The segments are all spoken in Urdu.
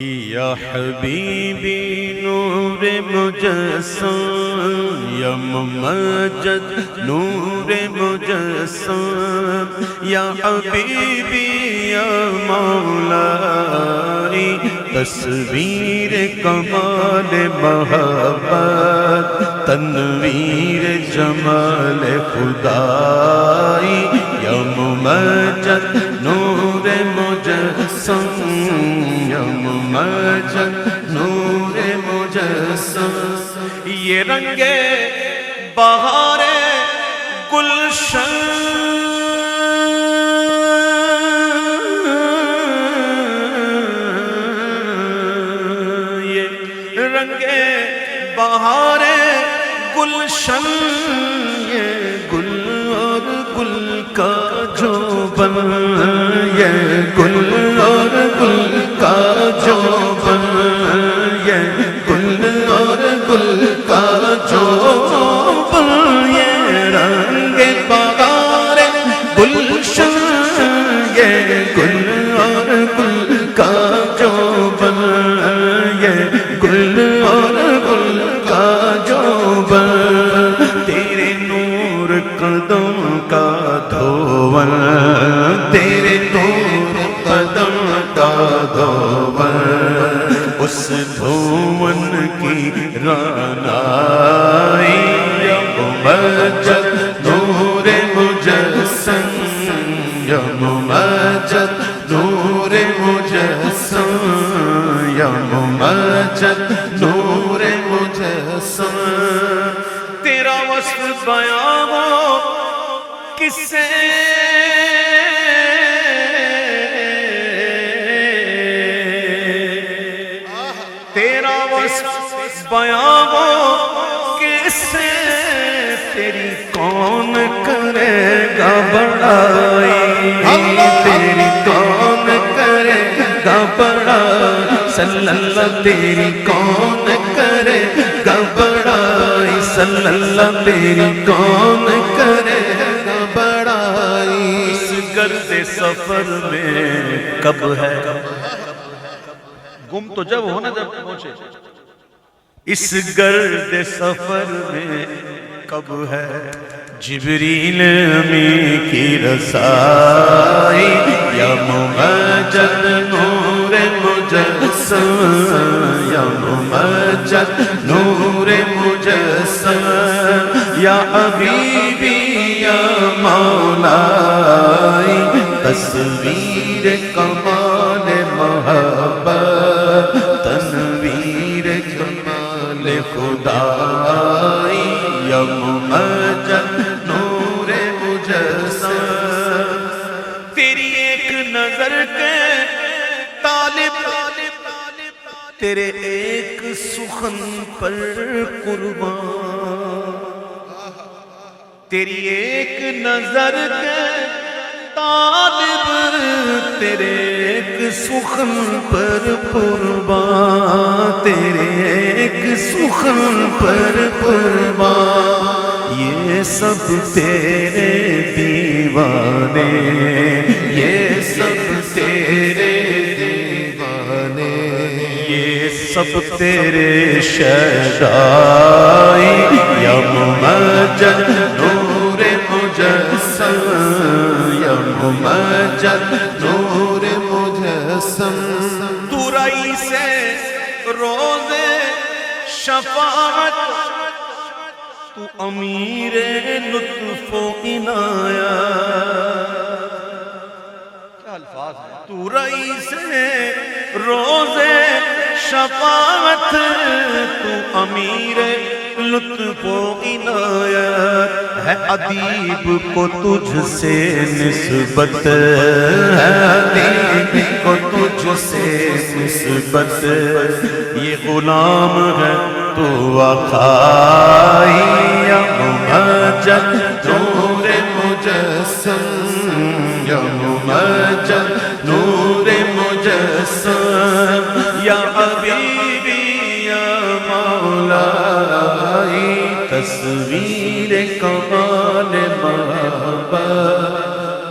یا حبیبی نور مجسم یا ممجد نور مجسم یا حبیبی یا مولائی تصویر کمال محبت تنویر جمال خدائی یا ممجد نور مجسم یا ممجد نور مجسم یہ رنگ بہار گلشن یہ رنگ بہار گلشن یہ گل اور گل کا جو بن یہ گل اور گل کا جو بن یہ گل اور گل کا جو بن یہ رنگ بہار گلشن یہ گل اور گل کا جو بن یہ گل اور گل کا جو بن تیرے نور قدم کا دھوون تیرے نور قدم کا دھوون اس دھوون کی رانائی یا ممجد نور مجسم یا ممجد نور مجسم یا ممجد نور مجسم تیرا وصف بیان ہو کس سے تیرا وصف بیان ہو کس سے تیری کون کرے گا بڑائی تیری کون کرے گا بڑائی صلی اللہ تیری کون کرے گا بڑائی صلی اللہ تیری کون کرے گا بڑائی اس گرد سفر میں کب ہے گم تو جب ہونا جب پہنچے اس گرد سفر میں کب ہے جبریل امین کی رسائی یا ممجد نور مجسم یا ممجد نور مجسم یا حبیبی یا مولائی تصویر کمال محبت تنویر جمال خدائی یا ممجد نور مجسم تیری ایک نظر کے طالب تیرے ایک سخن پر قربان تیری ایک نظر کے طالب تیرے ایک سخن پر قربان تیرے ایک سخن پر قربان یہ سب تیرے دیوانے یہ سب تیرے دیوانے یہ سب تیرے شہدائی یا ممجد نور مجسم یا ممجد نور مجسم تو رئیس روز شفاعت تو امیر لطف و عنایت کیا الفاظ ہیں تو رئیس روز شفاعت تو امیر لطف و عنایت ہے ادیب کو تجھ سے نسبت ہے ادیب کو تجھ سے نسبت یہ غلام ہے تو آقائی یا ممجد نور مجسم یا ممجد نور مجسم یا حبیبی یا مولائی تصویر کمال محبت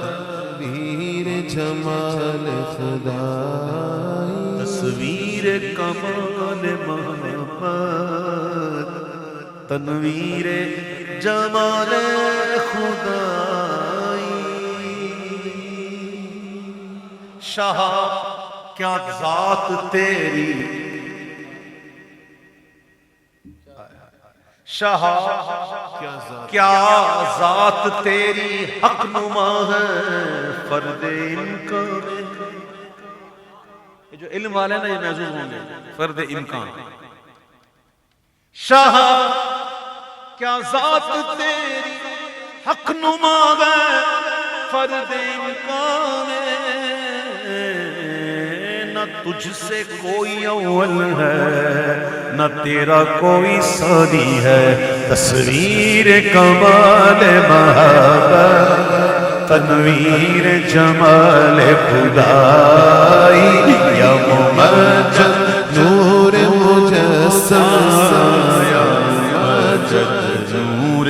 تنویر جمال خدائی تصویر تصویر کمال محمد تنویر جمال خدائی شاہ کیا ذات تیری شاہ کیا ذات تیری حق نما ہے فرد امکان یہ جو علم والے نا یہ محظوظ ہوں گے فرد امکان شاہ کیا ذات تیری حق نما ہے فرد امکان نہ تجھ سے کوئی اول ہے نہ تیرا کوئی ثانی ہے تصویر کمال محبت تنویر جمال خدائی یا ممجد نور مجسم یا ممجد نور